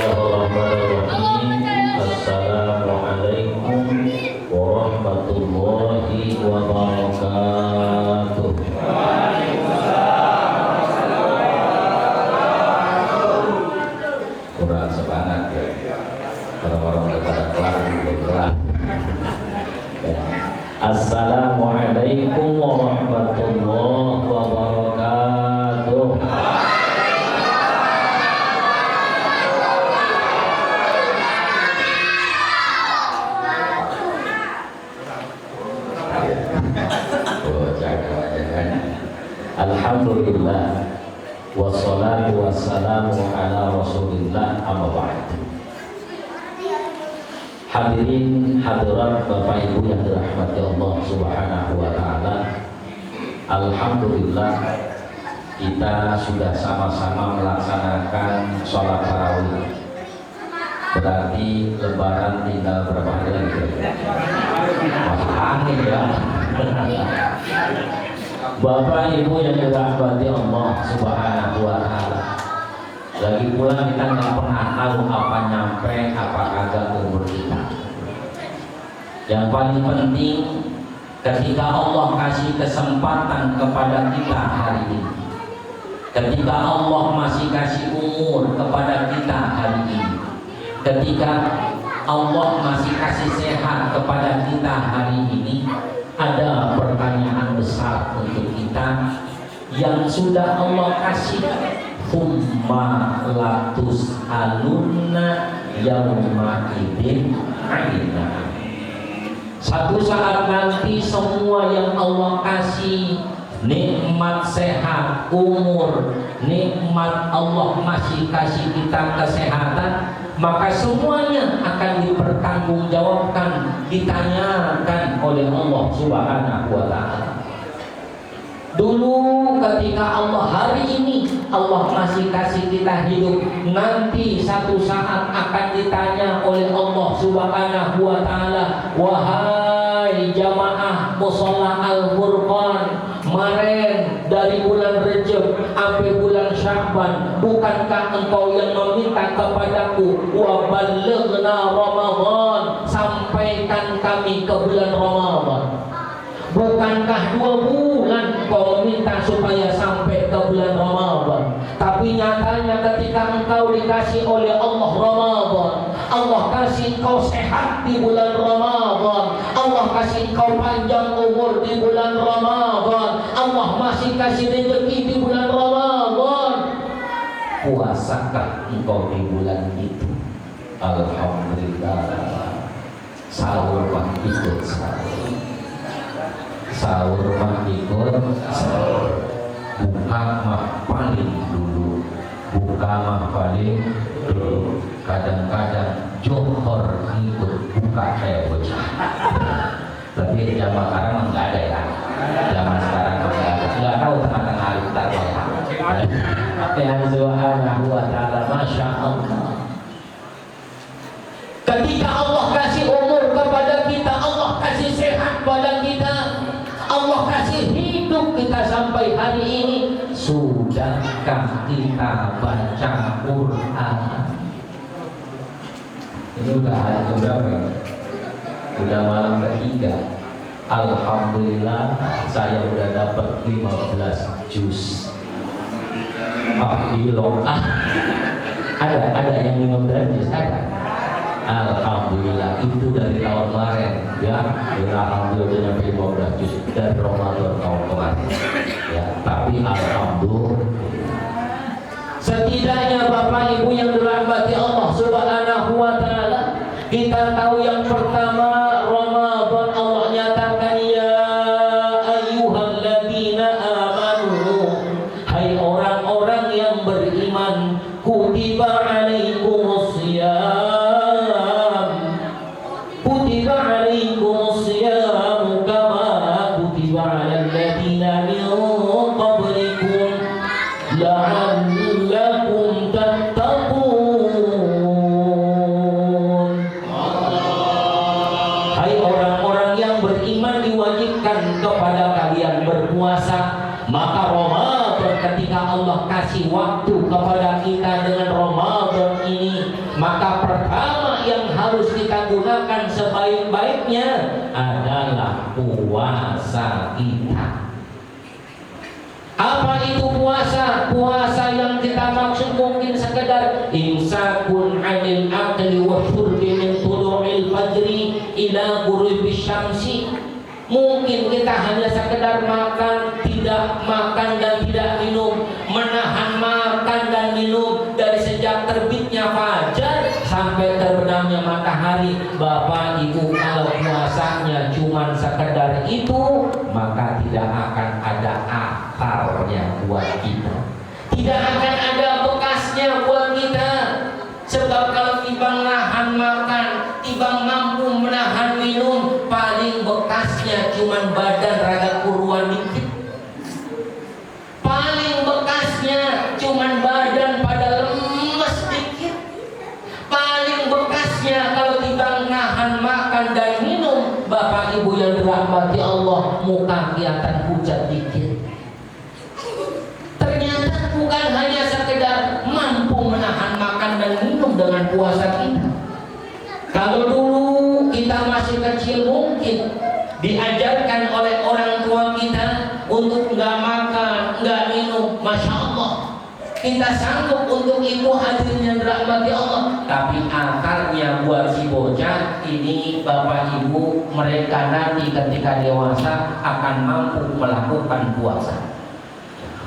Bismillahirrahmanirrahim. Assalamualaikum warahmatullahi wabarakatuh. Kurang semangat ya. Orang-orang pada kelar berkelar. Assalamualaikum warahmatullahi wabarakatuh. Alhamdulillah wassalatu wassalamu ala rasulillah amma ba'd. Hadirin hadirat Bapak Ibu yang dirahmati Allah Subhanahu wa taala. Alhamdulillah kita sudah sama-sama melaksanakan sholat tarawih. Berarti lebaran tinggal berapa hari lagi? Masih angin ya. Bapak Ibu yang dirahmati Allah Subhanahu wa taala. Lagi pula kita nggak pernah tahu apa nyampe apa kagak umur kita. Yang paling penting ketika Allah kasih kesempatan kepada kita hari ini, ketika Allah masih kasih umur kepada kita hari ini, ketika Allah masih kasih sehat kepada kita hari ini, ada pertanyaan besar untuk kita yang sudah Allah kasih. Thumma latus alunna yauma idzin aina. Satu saat nanti semua yang Allah kasih nikmat sehat, umur, nikmat Allah masih kasih kita kesehatan, maka semuanya akan dipertanggungjawabkan, ditanyakan oleh Allah Subhanahu wa taala. Dulu ketika Allah hari ini Allah masih kasih kita hidup, nanti satu saat akan ditanya oleh Allah Subhanahu wa taala, wahai jamaah musalla Al-Furqan, kemarin dari bulan Rajab sampai bulan Sya'ban, bukankah engkau yang meminta kepadaku wa ballaghna Ramadan, sampaikan kami ke bulan Ramadan? Bukankah 2 bulan kau meminta supaya sampai ke bulan Ramadan? Tapi nyatanya ketika engkau dikasih oleh Allah Ramadan, Allah kasih engkau sehat di bulan Ramadan, Allah kasih engkau panjang umur di bulan Ramadan, Allah masih kasih rezeki di bulan Ramadan. Puasakah engkau di bulan itu? Alhamdulillah. Sahur mah ikut sahur, sahur mah ikut sahur, buka mah paling dulu, buka mah paling dulu. Kadang-kadang johor ikut buka kayak bocah. Tapi zaman sekarang nggak ada ya. Zaman sekarang nggak tahu tengah-tengah hari ntar ya. Ya Subhanahu wa taala, masya Allah. Ketika Allah kasih umur kepada kita, Allah kasih sehat pada kita, Allah kasih hidup kita sampai hari ini, sudahkah kita baca Quran? Ini udah hari keberapa? Udah malam ketiga. Alhamdulillah saya udah dapat 15 juz. Ada yang 15 juz ada. Alhamdulillah itu dari tahun kemarin ya. Alhamdulillah sampai 15 juz dari Ramadan tahun kemarin ya. Tapi alhamdulillah setidaknya Bapak Ibu yang dirahmati Allah Subhanahu wa taala, kita tahu yang pertama Ramadan Allah nyatakan ya ayyuhalladzina amanu, hai orang-orang yang beriman, kutiba alaikumus shiyam, kutiba alaikumus shiyam kama kutiba alal ladzina min qablikum la'allakum tattaqun. Hai orang-orang yang beriman, diwajibkan kepada kalian berpuasa. Maka Ramadan ketika Allah kasih waktu kepada kita dengan Ramadan ini, Maka pertama yang harus kita gunakan sebaik-baiknya adalah puasa kita. Apa itu puasa? Puasa yang kita maksud mungkin sekedar imsakun 'anil akli wa syurbi min tulu'il fajri ila ghurubisy syamsi. Mungkin kita hanya sekedar makan, tidak makan dan tidak minum, menahan makan dan minum dari sejak terbitnya fajar sampai terbenamnya matahari. Bapak Ibu, kalau puasanya cuma sekedar itu, maka tidak akan ada akarnya buat kita, tidak akan ada bekasnya buat kita. Sebab kalau timbang nahan makan, timbang mampu menahan minum, paling bekasnya cuman badan rada kuruan dikit. Paling bekasnya cuman badan pada lemes dikit. Paling bekasnya kalau timbang nahan makan dan minum, Bapak Ibu yang dirahmati Allah, muka kelihatan pucat dikit. Ternyata bukan hanya sekedar mampu menahan makan dan minum dengan puasa kita. Kalau dulu kita masih kecil mungkin diajarkan oleh orang tua kita untuk nggak makan, nggak minum, Masya Allah, kita sanggup untuk itu, hadirnya dirahmati Allah. Tapi akarnya buat si bocah ini, Bapak Ibu, mereka nanti ketika dewasa akan mampu melakukan puasa.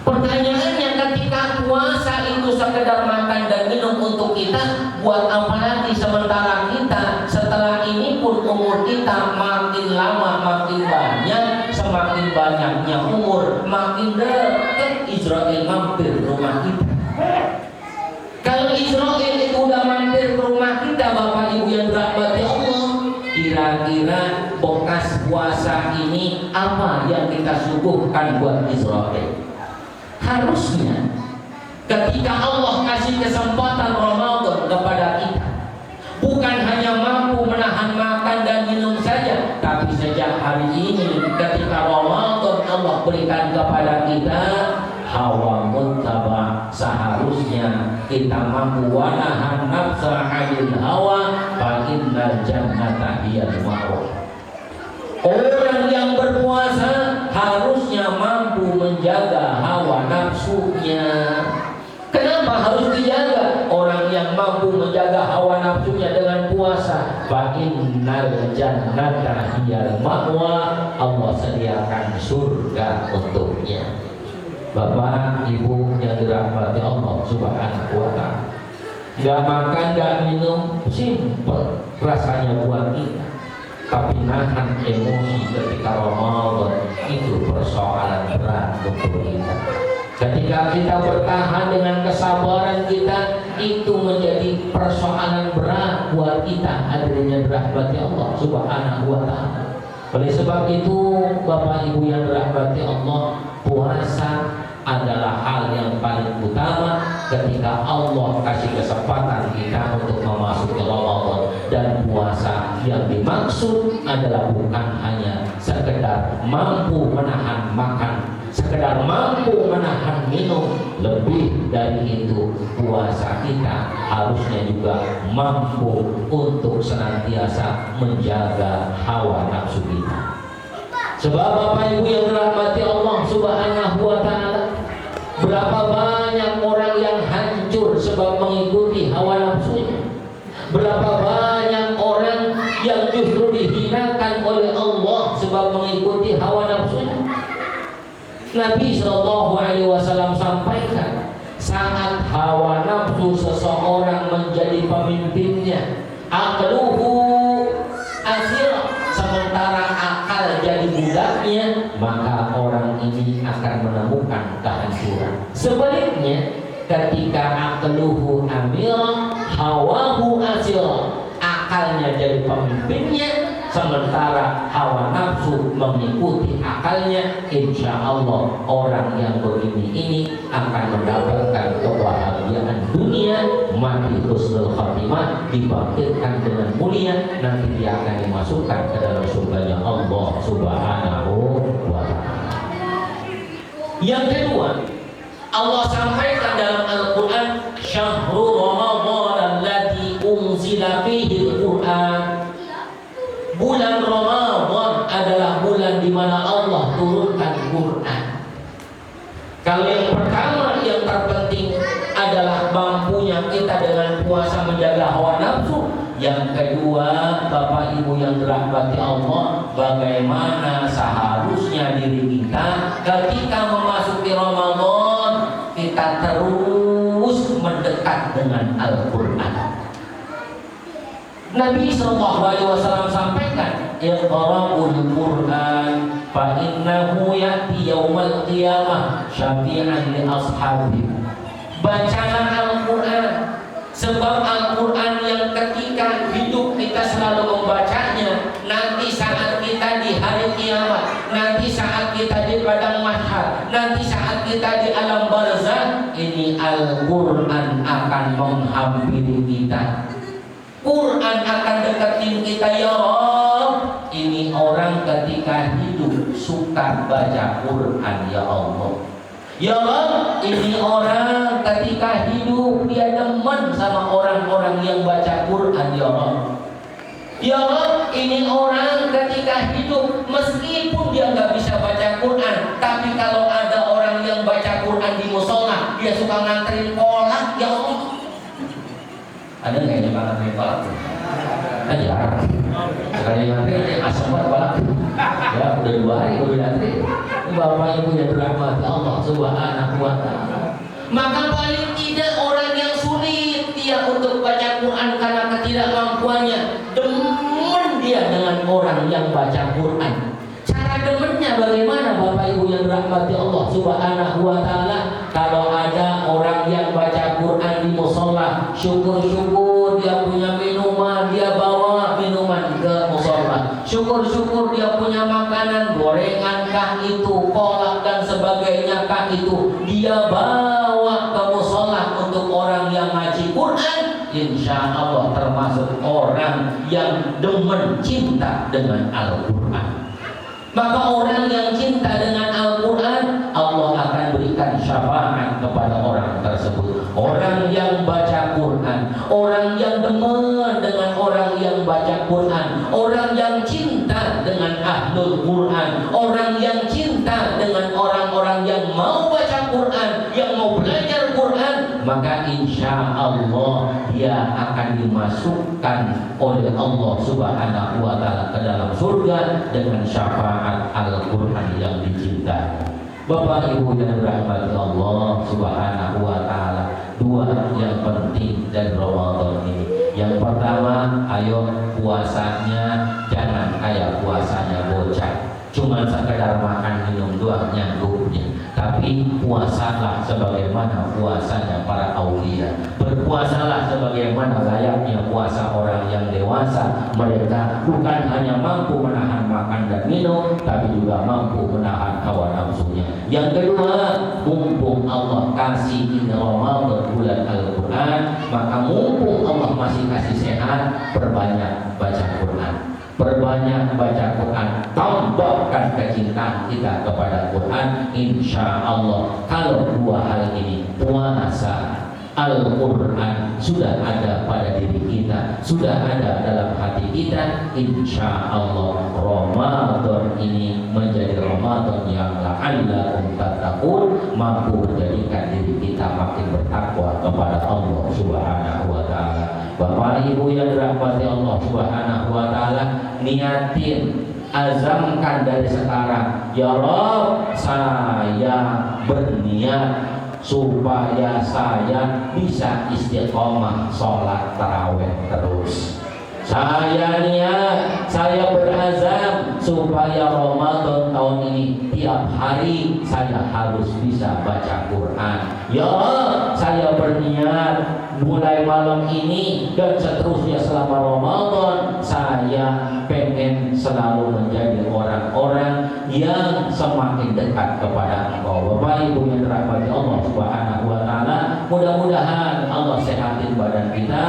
Pertanyaannya, ketika puasa itu sekedar makan dan minum untuk kita, buat apa lagi sementara kita setelah ini pun umur kita makin lama makin banyak, semakin banyaknya umur makin dekat Israel mampir rumah kita. Kalau Israel itu udah mampir ke rumah kita, Bapak Ibu yang dirahmati Allah, kira-kira bekas puasa ini apa yang kita suguhkan buat Israel? Harusnya ketika Allah kasih kesempatan Ramadan kepada kita, bukan hanya mampu menahan makan dan minum saja, tapi sejak hari ini ketika Ramadan Allah berikan kepada kita hawa muttaba, seharusnya kita mampu wanahan nafsa 'anil hawa fa innal jannata hiyal ma'wa. Orang yang berpuasa harusnya mampu menjaga hawa nafsunya. Kenapa harus dijaga? Orang yang mampu menjaga hawa nafsunya dengan puasa, fa innal jannata hiyal ma'wa, Allah sediakan surga untuknya. Bapak Ibu yang dirahmati Allah Subhanahu wa ta'ala, gak makan, gak minum, simple rasanya buat kita. Tapi nahan emosi ketika Ramadan itu persoalan berat untuk kita. Ketika kita bertahan dengan kesabaran kita, itu menjadi persoalan berat buat kita, hadirnya dirahmati Allah Subhanahu wa ta'ala. Oleh sebab itu, Bapak Ibu yang dirahmati Allah, puasa adalah hal yang paling utama ketika Allah kasih kesempatan kita untuk memasuki Ramadan. Dan puasa yang dimaksud adalah bukan hanya sekedar mampu menahan makan, sekedar mampu menahan minum. Lebih dari itu, puasa kita harusnya juga mampu untuk senantiasa menjaga hawa nafsu kita. Sebab Bapak Ibu yang dirahmati Allah Subhanahu wa ta'ala, berapa banyak orang yang hancur sebab mengikuti hawa nafsunya. Berapa banyak orang yang justru dihinakan oleh Allah sebab mengikuti hawa nafsunya. Nabi SAW sampaikan, saat hawa nafsu seseorang menjadi pemimpinnya, aqluhu asir, sementara akal jadi budaknya, maka orang ini akan menemukan kehancuran. Sebaliknya, ketika aqluhu amir, hawahu asir, akalnya jadi pemimpinnya, sementara hawa nafsu mengikuti akalnya, insya Allah orang yang begini ini akan mendapatkan kebahagiaan dunia, mati husnul khatimah, dibangkitkan dengan mulia, nanti dia akan dimasukkan ke dalam surganya Allah Subhanahu wa ta'ala. Yang kedua, Allah sampaikan dalam Al-Quran, syahrul Ramadan alladzi turunkan Quran. Kalau yang pertama yang terpenting adalah mampunya kita dengan puasa menjaga hawa nafsu. Yang kedua, Bapak Ibu yang dirahmati Allah, bagaimana seharusnya diri kita ketika memasuki Ramadan kita terus mendekat dengan Al-Quran. Nabi SAW sampaikan, Iqra'ul Quran fa innahu ya'ti yaumal qiyamah syafi'an li ashabi. Bacalah Al-Quran, sebab Al-Quran yang ketika hidup kita selalu membacanya, nanti saat kita di hari kiamat, nanti saat kita di padang mahsyar, nanti saat kita di alam barzakh, ini Al-Quran akan menghampiri kita. Quran akan deketin kita, ya Allah. Ini orang ketika hidup suka baca Quran, ya Allah. Ya Allah, ini orang ketika hidup dia demen sama orang-orang yang baca Quran, ya Allah. Ya Allah, ini orang ketika hidup meskipun dia nggak bisa baca Quran, tapi kalau ada orang yang baca Quran di musola, dia suka nganterin kolak, ya Allah. Ada nggak yang nganterin kolak? Aja. Sekali ngantri asam banget kolak. Ya udah 2 hari udah ngantri. Bapak Ibu yang dirahmati Allah Subhanahu wa Ta'ala. Maka paling tidak orang yang sulit dia untuk baca Quran karena ketidakmampuannya, demen dia dengan orang yang baca Quran. Cara demennya bagaimana Bapak Ibu yang dirahmati Allah Subhanahu wa Ta'ala? Kalau ada orang yang baca Quran di musola, syukur-syukur dia punya minuman, dia bawa minuman ke musola. Syukur-syukur dia punya makanan, gorengan kah itu, kolak dan sebagainya kah itu, dia bawa ke musola untuk orang yang ngaji Quran. Insya Allah termasuk orang yang demen cinta dengan Al-Quran. Maka orang yang cinta dengan Al-Quran, Allah akan berikan syafaat kepada orang tersebut. Orang yang baca Quran, orang yang demen dengan orang yang baca Quran, orang yang cinta dengan Ahlul Quran, orang yang cinta dengan orang-orang yang mau baca Quran, yang mau belajar Quran, maka insya Allah dia akan dimasukkan oleh Allah Subhanahu wa Ta'ala ke dalam surga dengan syafaat Al-Quran yang dicintai. Bapak Ibu yang dirahmati Allah Subhanahu wa Ta'ala, 2 yang penting dari Ramadan ini. Yang pertama, ayo puasanya jangan kayak puasanya bocah, cuma sekedar makan minum doang nyanggupnya. Tapi puasalah sebagaimana puasanya para aulia. Berpuasalah sebagaimana layaknya puasa orang yang dewasa. Mereka bukan hanya mampu menahan makan dan minum, tapi juga mampu menahan hawa nafsunya. Yang kedua, mumpung Allah kasih ini Ramadan bulan Al-Quran, maka mumpung Allah masih kasih sehat, perbanyak baca Quran. Perbanyak baca Quran, tambahkan kecintaan kita kepada Quran. Insya Allah kalau 2 hal ini, puasa, Al-Quran sudah ada pada diri kita, sudah ada dalam hati kita, insya Allah Ramadan ini menjadi Ramadan yang la'allakum tattaqun, mampu menjadikan diri kita makin bertakwa kepada Allah Subhanahu wa Ta'ala. Bapak Ibu yang dirahmati Allah Subhanahu wa Ta'ala, niatin, azamkan dari sekarang, ya Rabb, saya berniat supaya saya bisa istiqomah sholat tarawih terus. Saya niat, saya berazam supaya Ramadan tahun ini tiap hari saya harus bisa baca Quran. Ya, saya berniat mulai malam ini dan seterusnya selama Ramadan saya pengen selalu menjadi orang-orang yang semakin dekat kepada Engkau. Bapak Ibu yang dirahmati Allah Subhanahu wa Ta'ala, mudah-mudahan Allah sehatin badan kita,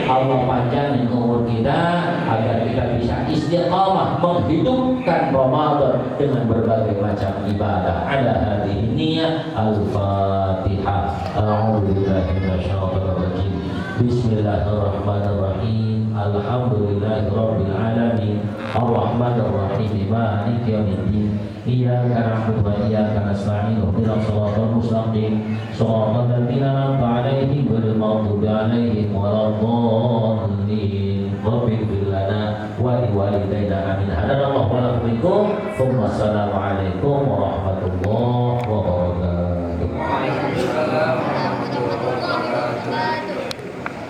Allah panjangin umur kita, agar kita bisa istiqamah menghidupkan Ramadan dengan berbagai macam ibadah. Ada hadhihi niyah. Al-Fatihah. A'udzu billahi minasyaitonir rajim. Bismillahirrahmanirrahim. Alhamdulillahirabbil alamin. Arrahmanirrahim. Maliki yaumiddin. Iyyaka na'budu wa iyyaka nasta'in. Ihdinas siratal mustaqim. Shiratal ladzina an'amta 'alaihim ghairil maghdubi 'alaihim waladdallin. Rabbighfir lana wa liwalidayna amin. Hadanallahu wa lakum. Wassalamualaikum warahmatullahi wabarakatuh. Waalaikumsalam warahmatullahi wabarakatuh.